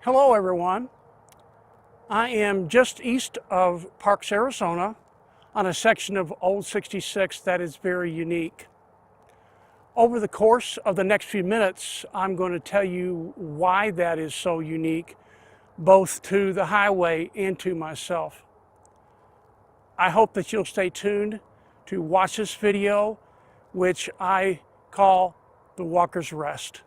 Hello everyone. I am just east of Parks, Arizona on a section of Old 66 that is very unique. Over the course of the next few minutes, I'm going to tell you why that is so unique, both to the highway and to myself. I hope that you'll stay tuned to watch this video, which I call The Walker's Rest.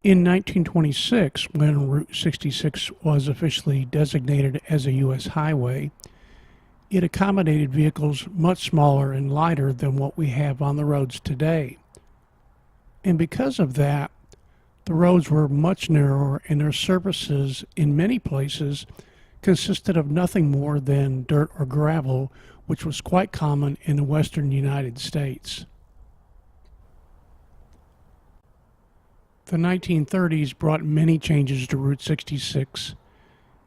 In 1926, when Route 66 was officially designated as a U.S. highway, it accommodated vehicles much smaller and lighter than what we have on the roads today. And because of that, the roads were much narrower and their surfaces in many places consisted of nothing more than dirt or gravel, which was quite common in the western United States. The 1930s brought many changes to Route 66,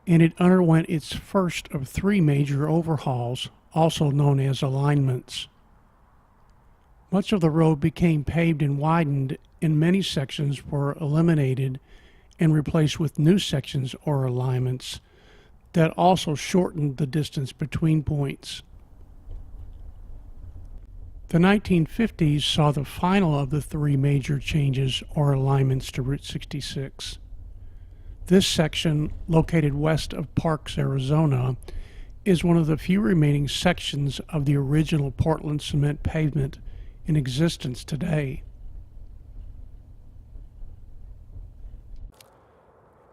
and it underwent its first of three major overhauls, also known as alignments. Much of the road became paved and widened, and many sections were eliminated and replaced with new sections or alignments that also shortened the distance between points. The 1950s saw the final of the three major changes or alignments to Route 66. This section, located west of Parks, Arizona, is one of the few remaining sections of the original Portland cement pavement in existence today.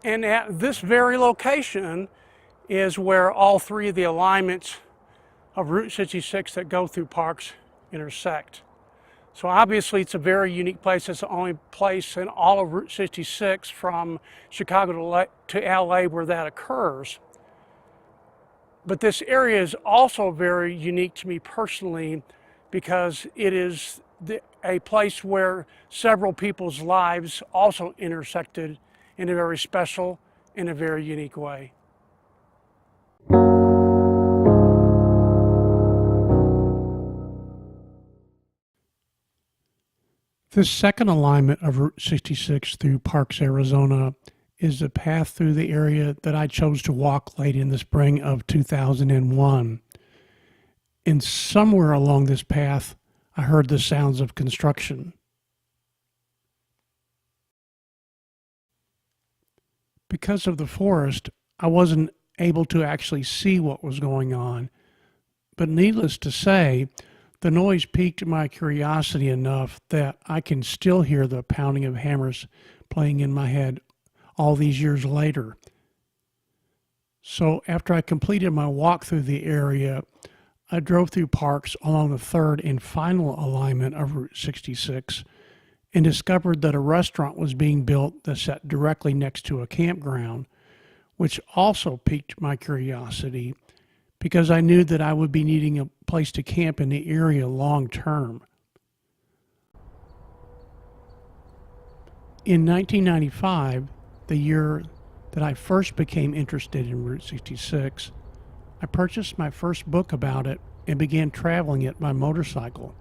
And at this very location is where all three of the alignments of Route 66 that go through Parks intersect. So obviously it's a very unique place. It's the only place in all of Route 66 from Chicago to LA where that occurs. But this area is also very unique to me personally because it is a place where several people's lives also intersected in a very special and a very unique way. This second alignment of Route 66 through Parks, Arizona is the path through the area that I chose to walk late in the spring of 2001. And somewhere along this path, I heard the sounds of construction. Because of the forest, I wasn't able to actually see what was going on. But needless to say, the noise piqued my curiosity enough that I can still hear the pounding of hammers playing in my head all these years later. So after I completed my walk through the area, I drove through Parks along the third and final alignment of Route 66 and discovered that a restaurant was being built that sat directly next to a campground, which also piqued my curiosity because I knew that I would be needing a place to camp in the area long term. In 1995, the year that I first became interested in Route 66, I purchased my first book about it and began traveling it by motorcycle.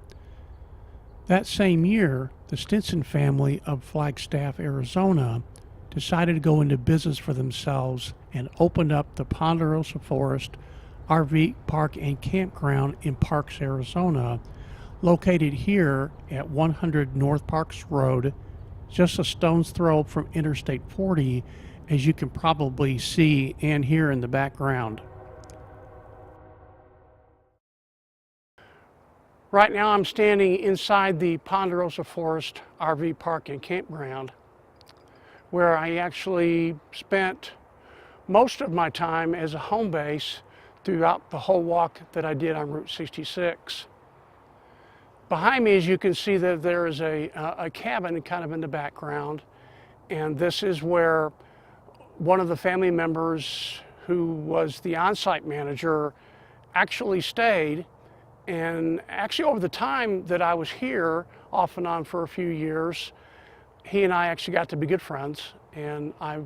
That same year, the Stinsons family of Flagstaff, Arizona, decided to go into business for themselves and opened up the Ponderosa Forest RV Park and Campground in Parks, Arizona, located here at 100 North Parks Road, just a stone's throw from Interstate 40, as you can probably see and hear in the background. Right now I'm standing inside the Ponderosa Forest RV Park and Campground, where I actually spent most of my time as a home base throughout the whole walk that I did on Route 66. Behind me, as you can see, that there is a cabin kind of in the background, and this is where one of the family members who was the on-site manager actually stayed. And actually over the time that I was here, off and on for a few years, he and I actually got to be good friends, and I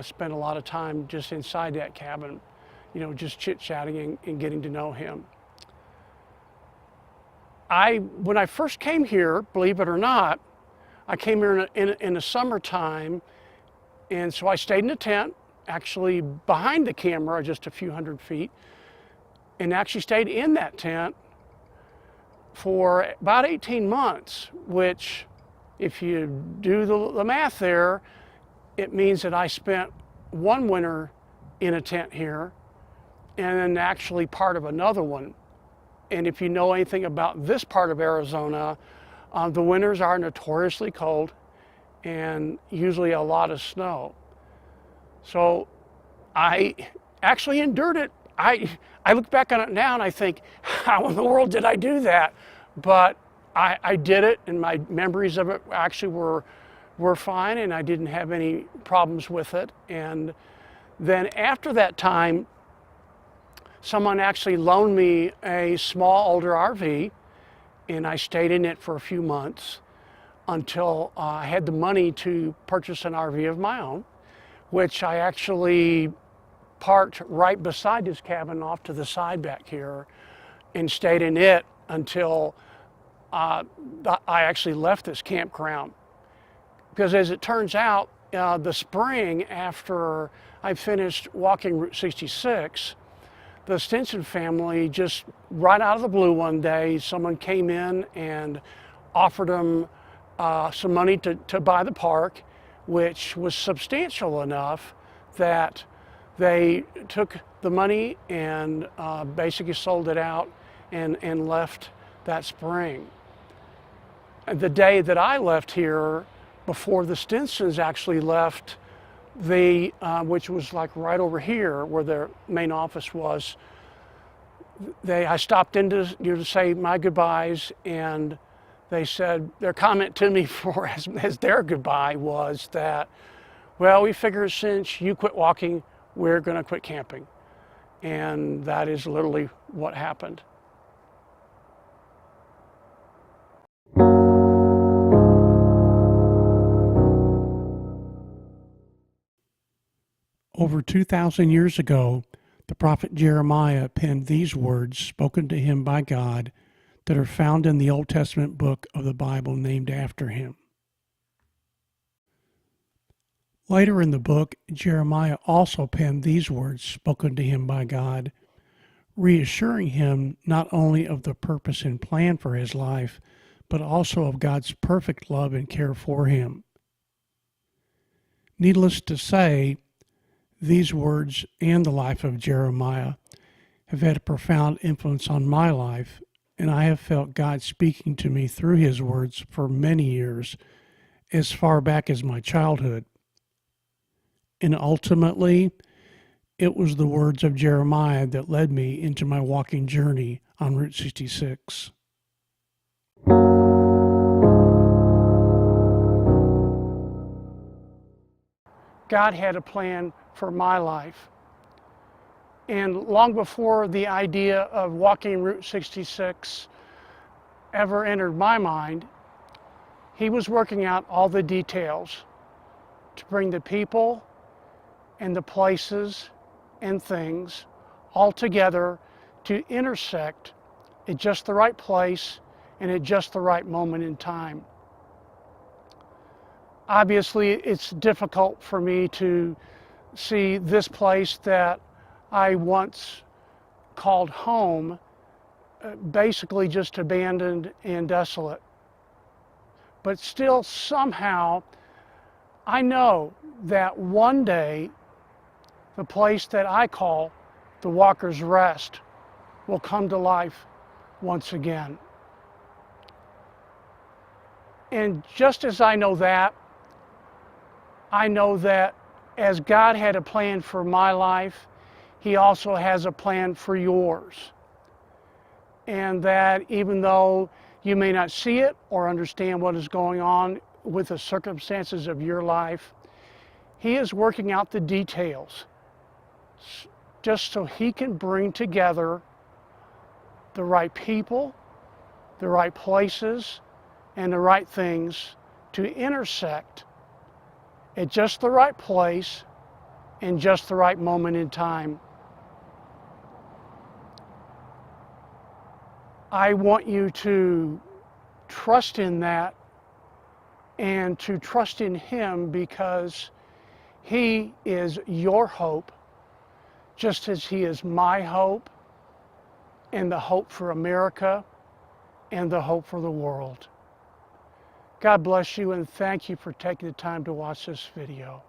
spent a lot of time just inside that cabin just chit-chatting and getting to know him. When I first came here, believe it or not, I came here in the summertime, and so I stayed in a tent, actually behind the camera, just a few hundred feet, and actually stayed in that tent for about 18 months, which, if you do the math there, it means that I spent one winter in a tent here, and then actually part of another one. And if you know anything about this part of Arizona, the winters are notoriously cold and usually a lot of snow. So I actually endured it. I look back on it now and I think, how in the world did I do that? But I did it, and my memories of it actually were fine, and I didn't have any problems with it. And then after that time, someone actually loaned me a small older RV, and I stayed in it for a few months until I had the money to purchase an RV of my own, which I actually parked right beside this cabin off to the side back here and stayed in it until I actually left this campground. Because as it turns out, the spring after I finished walking Route 66, the Stinson family, just right out of the blue one day, someone came in and offered them some money to buy the park, which was substantial enough that they took the money and basically sold it out and left that spring. The day that I left here, before the Stinsons actually left, which was like right over here where their main office was, I stopped in to say my goodbyes, and they said their comment to me as their goodbye was that, well, we figure since you quit walking, we're going to quit camping. And that is literally what happened. Over 2,000 years ago, the prophet Jeremiah penned these words spoken to him by God that are found in the Old Testament book of the Bible named after him. Later in the book, Jeremiah also penned these words spoken to him by God, reassuring him not only of the purpose and plan for his life, but also of God's perfect love and care for him. Needless to say, these words and the life of Jeremiah have had a profound influence on my life, and I have felt God speaking to me through his words for many years, as far back as my childhood. And ultimately, it was the words of Jeremiah that led me into my walking journey on Route 66. God had a plan for my life. And long before the idea of walking Route 66 ever entered my mind, he was working out all the details to bring the people and the places and things all together to intersect at just the right place and at just the right moment in time. Obviously, it's difficult for me to see this place that I once called home basically just abandoned and desolate. But still, somehow, I know that one day the place that I call the Walker's Rest will come to life once again. And just as I know that as God had a plan for my life, he also has a plan for yours. And that even though you may not see it or understand what is going on with the circumstances of your life, he is working out the details just so he can bring together the right people, the right places, and the right things to intersect at just the right place and just the right moment in time. I want you to trust in that and to trust in Him, because He is your hope, just as He is my hope, and the hope for America, and the hope for the world. God bless you, and thank you for taking the time to watch this video.